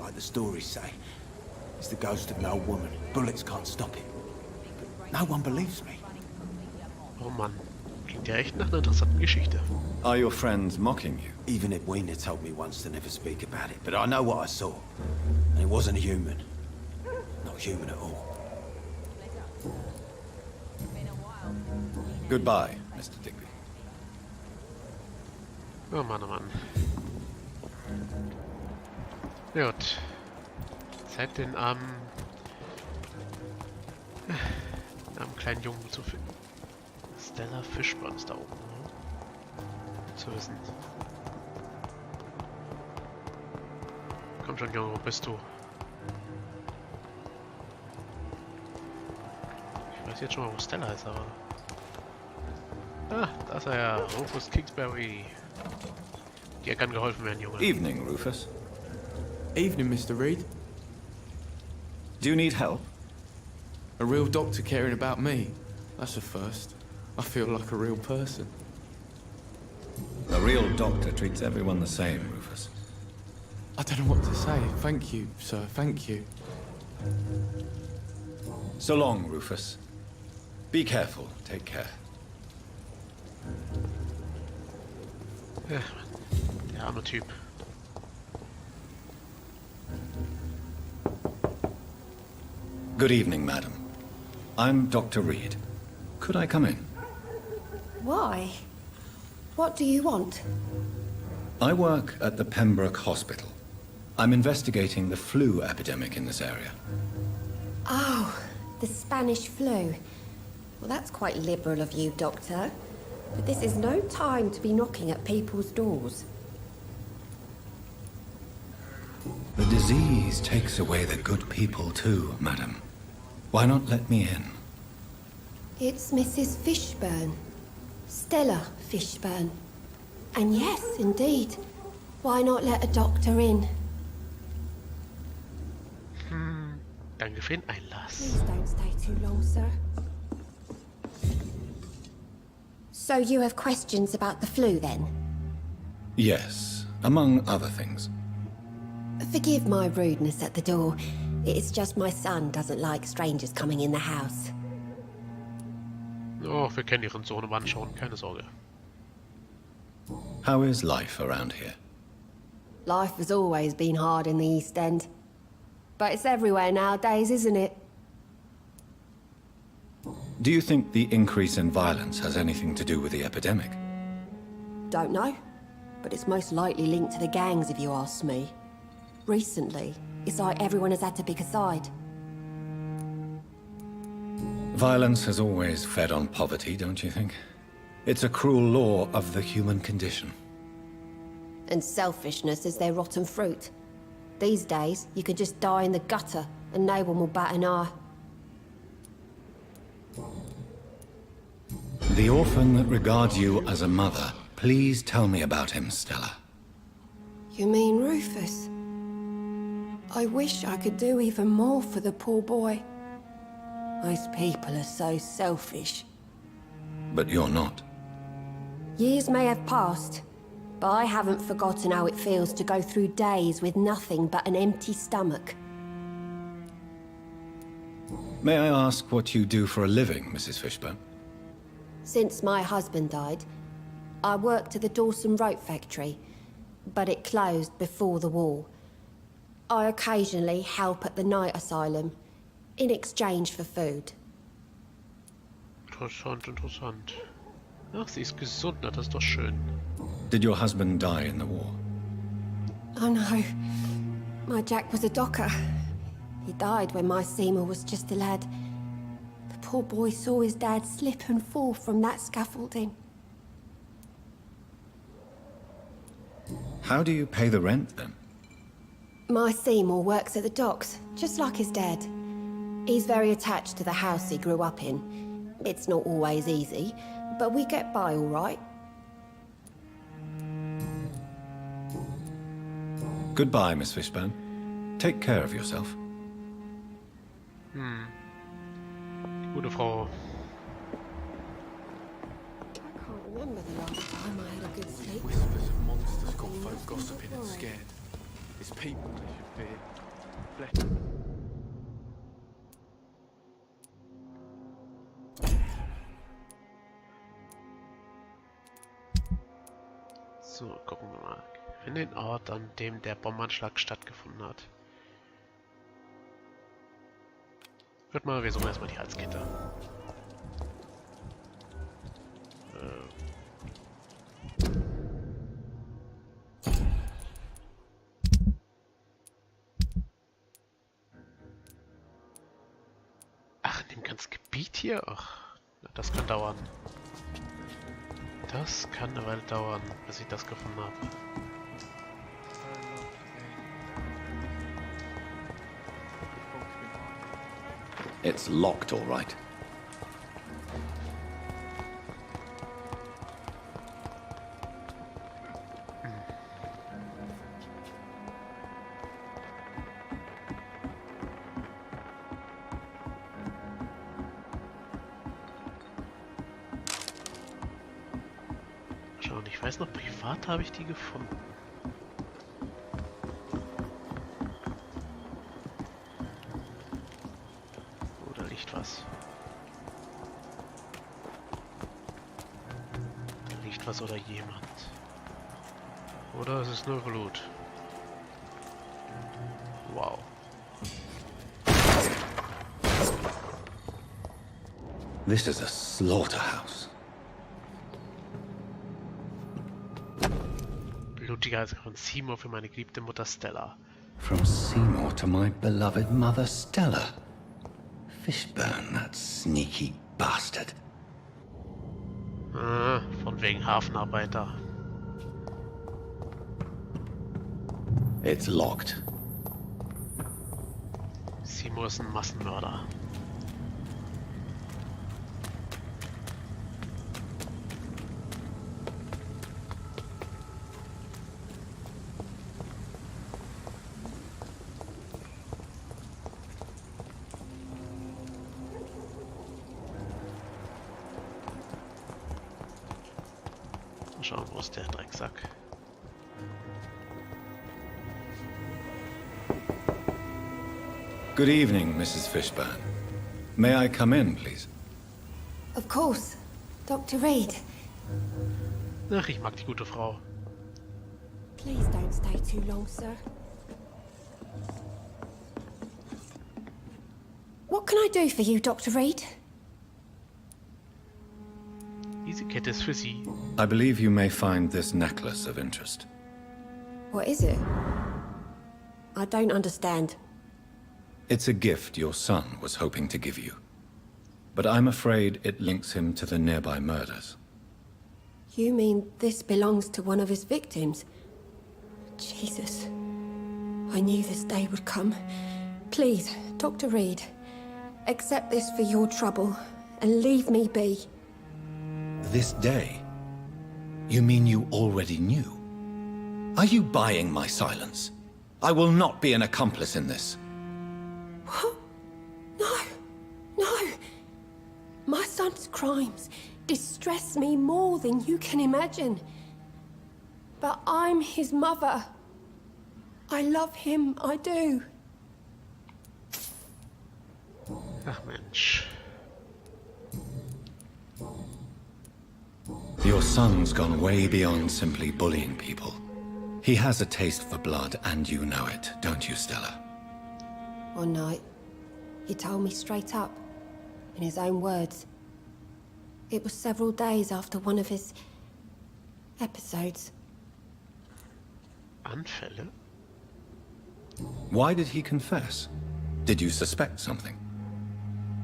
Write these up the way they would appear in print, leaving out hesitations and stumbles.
like the stories say. It's the ghost of an old woman. Bullets can't stop it. But no one believes me. Oh Mann, klingt ja echt nach einer interessanten Geschichte. Are your friends mocking you? Even Edwina told me once to never speak about it, but I know what I saw. And it wasn't a human. Not human at all. Goodbye, Mr. Digby. Oh Mann, oh Mann. Ja, gut. Zeit, den armen kleinen Jungen zu finden. Stella Fishburne ist da oben. Ne? Zu wissen. Komm schon, Junge, wo bist du? Ich weiß jetzt schon mal, wo Stella ist, aber... Ah, da ist er ja. Rufus Kingsbury. Dir kann geholfen werden, Junge. Evening, Rufus. Evening, Mr. Reed. Do you need help? A real doctor caring about me. That's a first. I feel like a real person. A real doctor treats everyone the same, Rufus. I don't know what to say. Thank you, sir. Thank you. So long, Rufus. Be careful. Take care. Ja, der arme Typ. Good evening, madam. I'm Dr. Reed. Could I come in? Why? What do you want? I work at the Pembroke Hospital. I'm investigating the flu epidemic in this area. Oh, the Spanish flu. Well, that's quite liberal of you, Doctor. But this is no time to be knocking at people's doors. The disease takes away the good people too, madam. Why not let me in? It's Mrs. Fishburne. Stella Fishburne. And yes, indeed. Why not let a doctor in? Danke für den Einlass. Please don't stay too long, sir. So you have questions about the flu, then? Yes, among other things. Forgive my rudeness at the door. It's just my son doesn't like strangers coming in the house. Oh, wir können Ihren Sohn anschauen, keine Sorge. How is life around here? Life has always been hard in the East End. But it's everywhere nowadays, isn't it? Do you think the increase in violence has anything to do with the epidemic? Don't know. But it's most likely linked to the gangs, if you ask me. Recently, it's like everyone has had to pick a side. Violence has always fed on poverty, don't you think? It's a cruel law of the human condition. And selfishness is their rotten fruit. These days, you can just die in the gutter and no one will bat an eye. The orphan that regards you as a mother, please tell me about him, Stella. You mean Rufus? I wish I could do even more for the poor boy. Most people are so selfish. But you're not. Years may have passed, but I haven't forgotten how it feels to go through days with nothing but an empty stomach. May I ask what you do for a living, Mrs. Fishburne? Since my husband died, I worked at the Dawson Rope factory, but it closed before the war. I occasionally help at the night asylum, in exchange for food. Interessant, interessant. Ach, sie ist gesund, na, das ist doch schön. Did your husband die in the war? Oh no, my Jack was a docker. He died when my Seymour was just a lad. The poor boy saw his dad slip and fall from that scaffolding. How do you pay the rent, then? My Seymour works at the docks, just like his dad. He's very attached to the house he grew up in. It's not always easy, but we get by all right. Goodbye, Miss Fishburne. Take care of yourself. Gute Frau. I can't remember the last time I had a good sleep. Whispers of monsters got folk gossiping and scared. It's people they should fear. Vielleicht. So, gucken wir mal. Finde den Ort, an dem der Bombenanschlag stattgefunden hat. Hört mal, wir suchen erstmal die Halskette. Ach, in dem ganzen Gebiet hier? Ach, das kann dauern. Das kann eine Weile dauern, bis ich das gefunden habe. It's locked, all right. Schauen, ich weiß noch, privat habe ich die gefunden. Was. Da liegt was oder jemand. Oder es ist nur Blut. Wow. This is a slaughterhouse. Blutiger als von Seymour für meine geliebte Mutter Stella. From Seymour to my beloved mother Stella. Fishburne, that sneaky bastard. Ah, von wegen Hafenarbeiter. It's locked. Seymour ist ein Massenmörder. Schauen, wo ist der Drecksack? Good evening, Mrs. Fishburne. May I come in, please? Of course. Dr. Reed. Ach, ich mag die gute Frau. Please don't stay too long, sir. What can I do for you, Dr. Reed? Diese Kette ist für Sie. I believe you may find this necklace of interest. What is it? I don't understand. It's a gift your son was hoping to give you. But I'm afraid it links him to the nearby murders. You mean this belongs to one of his victims? Jesus. I knew this day would come. Please, Dr. Reed, accept this for your trouble and leave me be. This day? You mean you already knew? Are you buying my silence? I will not be an accomplice in this. What? No. No. My son's crimes distress me more than you can imagine. But I'm his mother. I love him, I do. Ach Mensch. Your son's gone way beyond simply bullying people. He has a taste for blood, and you know it, don't you, Stella? One night, he told me straight up, in his own words. It was several days after one of his episodes. Anfälle? Why did he confess? Did you suspect something?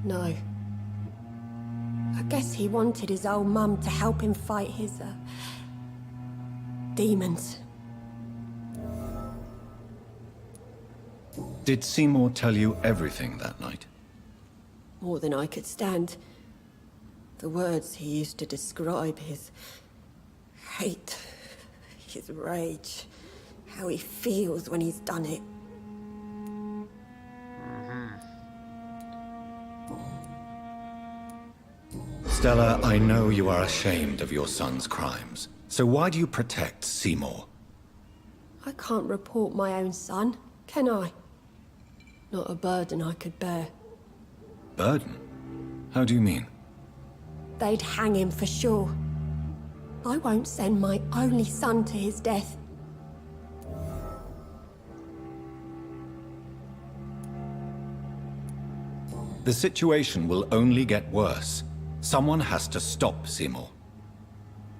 No. I guess he wanted his old mum to help him fight his, demons. Did Seymour tell you everything that night? More than I could stand. The words he used to describe his hate, his rage, how he feels when he's done it. Stella, I know you are ashamed of your son's crimes. So why do you protect Seymour? I can't report my own son, can I? Not a burden I could bear. Burden? How do you mean? They'd hang him for sure. I won't send my only son to his death. The situation will only get worse. Someone has to stop Seymour.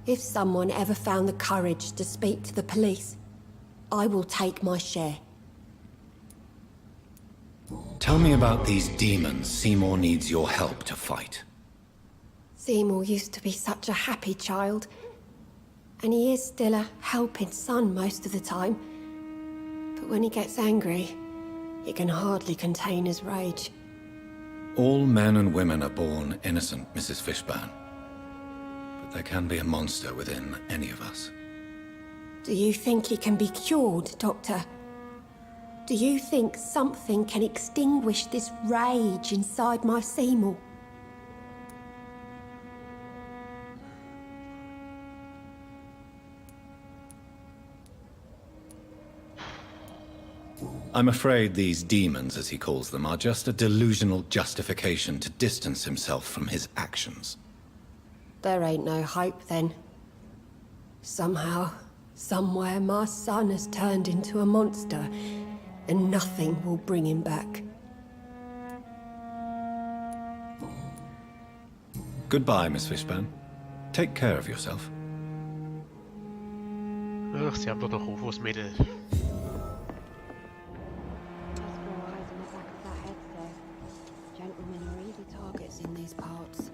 If someone ever found the courage to speak to the police, I will take my share. Tell me about these demons Seymour needs your help to fight. Seymour used to be such a happy child, and he is still a helping son most of the time. But when he gets angry, he can hardly contain his rage. All men and women are born innocent, Mrs. Fishburne. But there can be a monster within any of us. Do you think he can be cured, Doctor? Do you think something can extinguish this rage inside my Seymour? I'm afraid these demons, as he calls them, are just a delusional justification to distance himself from his actions. There ain't no hope, then. Somehow, somewhere, my son has turned into a monster, and nothing will bring him back. Goodbye, Miss Fishburne. Take care of yourself. Ach, sie haben doch noch Rufus Mädel. Gentlemen are easy targets in these parts.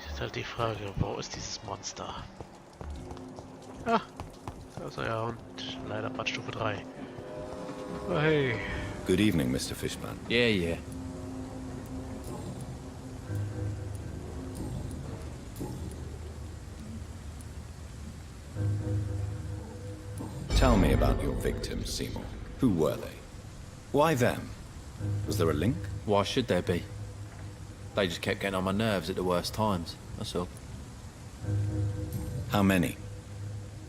Ist halt die Frage, wo ist dieses Monster? Ah, da ist er ja, und leider Badstufe 3. Oh, hey. Good evening, Mr. Fishburne. Yeah. Tell me about your victims, Seymour. Who were they? Why them? Was there a link? Why should there be? They just kept getting on my nerves at the worst times, that's all. How many?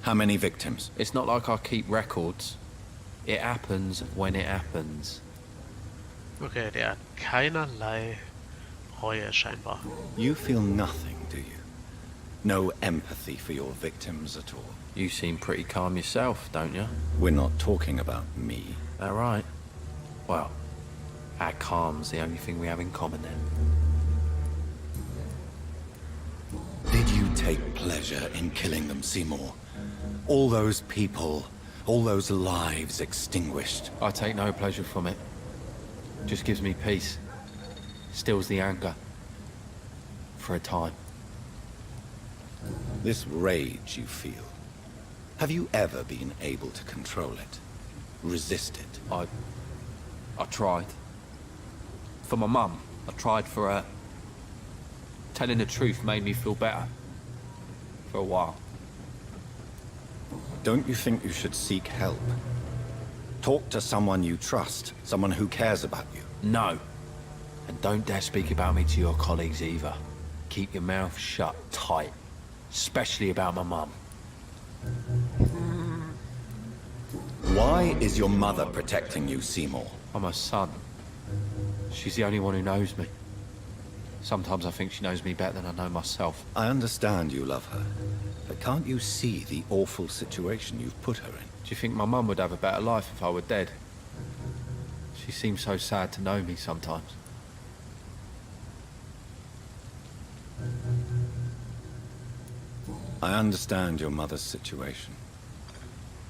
How many victims? It's not like I keep records. It happens when it happens. Okay, der hat keinerlei Reue scheinbar. You feel nothing, do you? No empathy for your victims at all? You seem pretty calm yourself, don't you? We're not talking about me. All right. Well, our calm's the only thing we have in common then. Did you take pleasure in killing them, Seymour? All those people, all those lives extinguished. I take no pleasure from it. Just gives me peace. Stills the anger. For a time. This rage you feel, have you ever been able to control it? Resist it? I tried. For my mum, I tried for her. Telling the truth made me feel better. For a while. Don't you think you should seek help? Talk to someone you trust, someone who cares about you. No. And don't dare speak about me to your colleagues either. Keep your mouth shut tight. Especially about my mum. Why is your mother protecting you, Seymour? I'm her son. She's the only one who knows me. Sometimes I think she knows me better than I know myself. I understand you love her, but can't you see the awful situation you've put her in? Do you think my mum would have a better life if I were dead? She seems so sad to know me sometimes. I understand your mother's situation.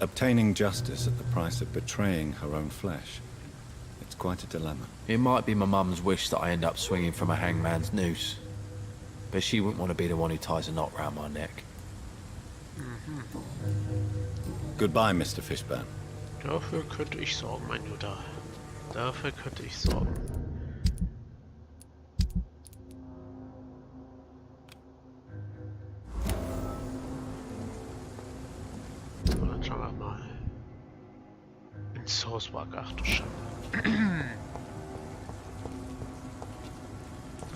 Obtaining justice at the price of betraying her own flesh. It's quite a dilemma. It might be my mum's wish that I end up swinging from a hangman's noose. But she wouldn't want to be the one who ties a knot round my neck. Goodbye, Mr. Fishburne. Dafür könnte ich sorgen, mein Guter. Dafür könnte ich sorgen. So, dann schauen wir mal. In Sourcemark, ach du Scheiße.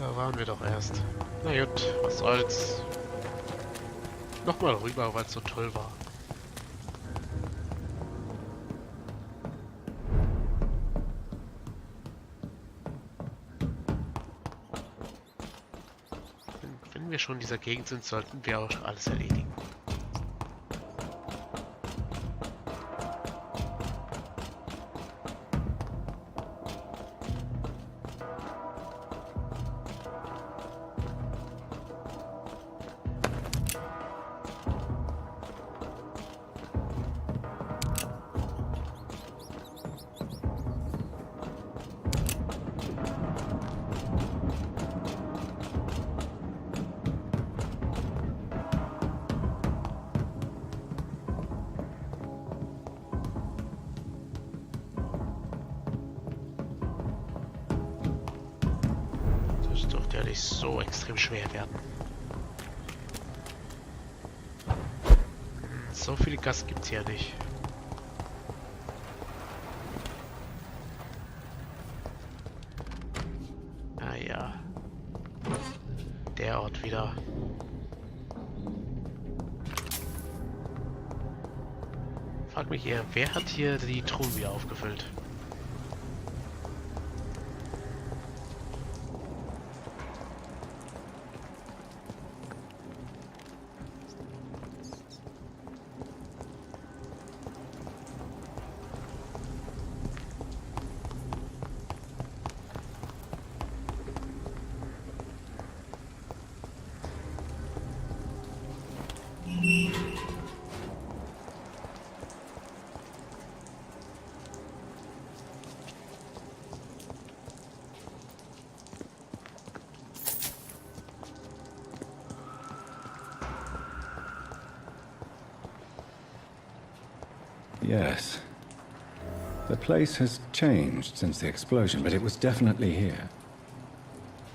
Da waren wir doch erst. Na gut, was soll's. Nochmal rüber, weil es so toll war. wir schon in dieser Gegend sind, sollten wir auch alles erledigen. Das dürfte ja nicht so extrem schwer werden. So viele Gas gibt's hier nicht. Ah ja. Der Ort wieder. Frag mich eher, wer hat hier die Truhen wieder aufgefüllt? Yes. The place has changed since the explosion, but it was definitely here.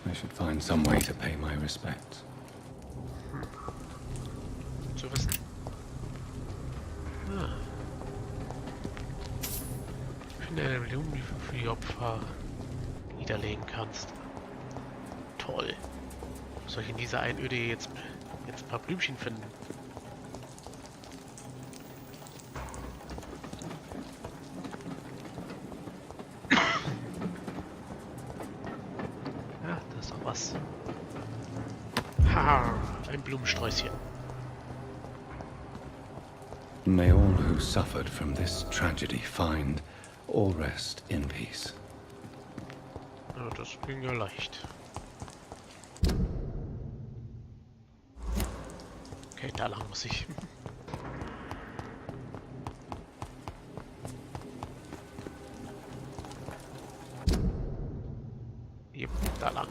I should find some way to pay my respects. Zu wissen. Ah. Finde eine Blume, die du für die Opfer niederlegen kannst. Toll. Soll ich in dieser Einöde jetzt ein paar Blümchen finden? Ja, da ist doch was. Haha, ein Blumensträußchen. May all who suffered from this tragedy find all rest in peace. Ja, das ging ja leicht. Okay, da lang muss ich. Yep, da lang.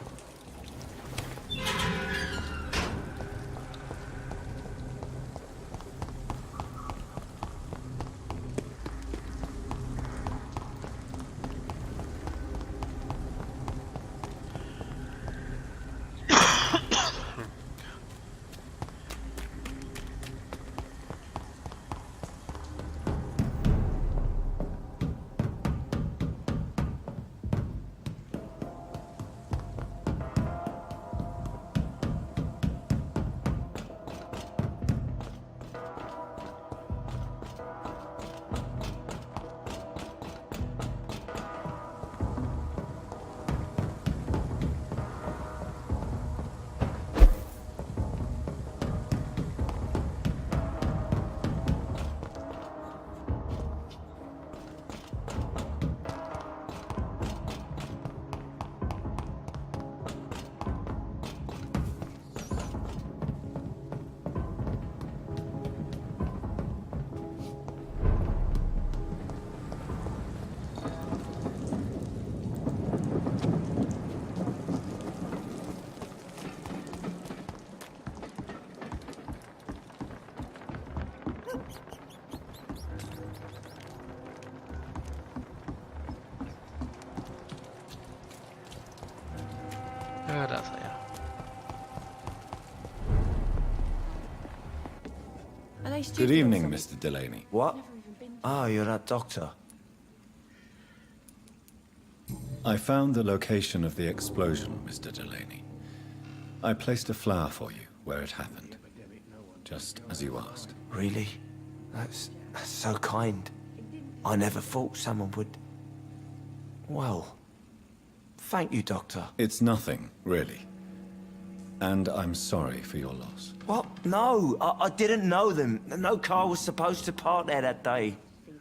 Ja, da ist er ja. Good evening, Mr. Delaney. What? Ah, you're that doctor. I found the location of the explosion, Mr. Delaney. I placed a flower for you where it happened, just as you asked. Really? That's so kind. I never thought someone would... Well, thank you, Doctor. It's nothing, really. and I'm sorry for your loss. What? No, I didn't know them. No car was supposed to park there that day.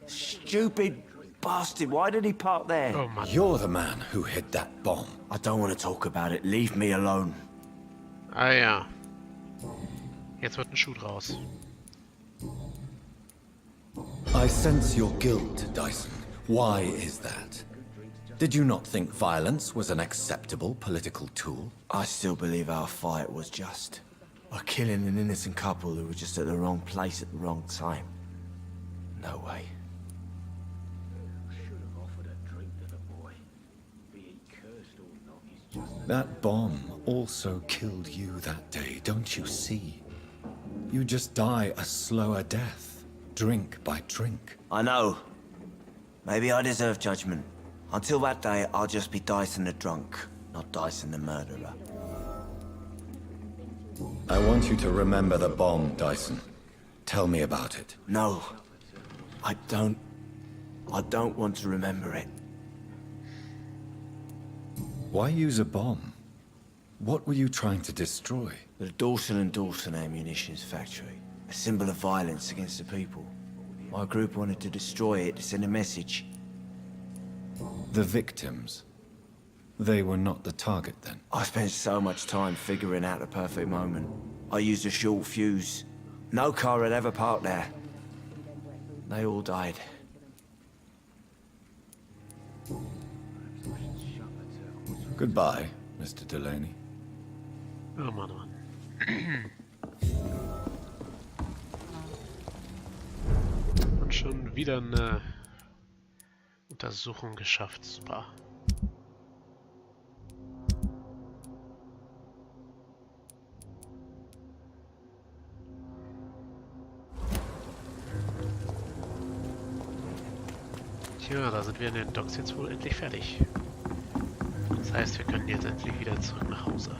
Stupid bastard, why did he park there? Oh Mann. You're the man who hid that bomb. I don't want to talk about it. Leave me alone. Ah ja. Jetzt wird ein Schuh draus. I sense your guilt, Dyson. Why is that? Did you not think violence was an acceptable political tool? I still believe our fight was just. By killing an innocent couple who were just at the wrong place at the wrong time. No way. That bomb also killed you that day, don't you see? You just die a slower death, drink by drink. I know. Maybe I deserve judgment. Until that day, I'll just be Dyson the drunk, not Dyson the murderer. I want you to remember the bomb, Dyson. Tell me about it. No. I don't want to remember it. Why use a bomb? What were you trying to destroy? The Dawson & Dawson ammunitions factory. A symbol of violence against the people. My group wanted to destroy it to send a message. The victims. They were not the target then. I spent so much time figuring out the perfect moment. I used a short fuse. No car had ever parked there. They all died. Goodbye, Mr. Delaney. Oh Mann, oh Mann. Und schon wieder eine Untersuchung geschafft. Super. Tja, da sind wir in den Docks jetzt wohl endlich fertig. Das heißt, wir können jetzt endlich wieder zurück nach Hause.